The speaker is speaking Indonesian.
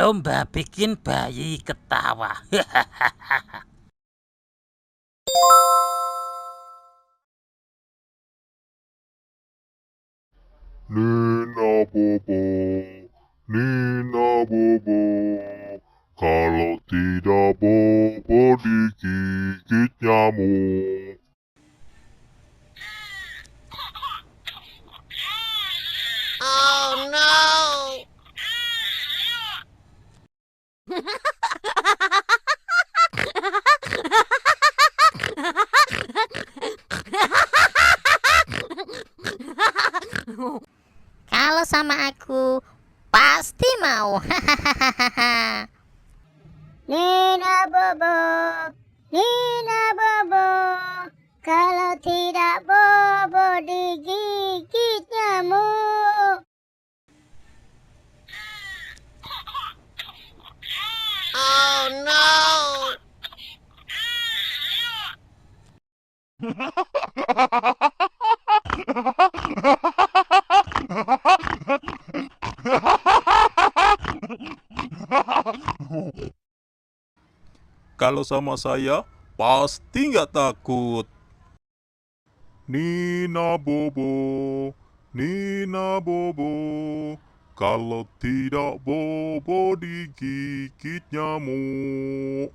Lomba bikin bayi ketawa. Nina Bobo, Nina Bobo, kalau tidak Bobo digigit nyamuk. Oh no! Kalau sama aku pasti mau. Nina Bobo, Nina Bobo, kalau tidak Bobo digigit nyamuk. Oh no! Kalau sama saya, pasti nggak takut. Nina Bobo, Nina Bobo, kalau tidak Bobo digigit nyamuk.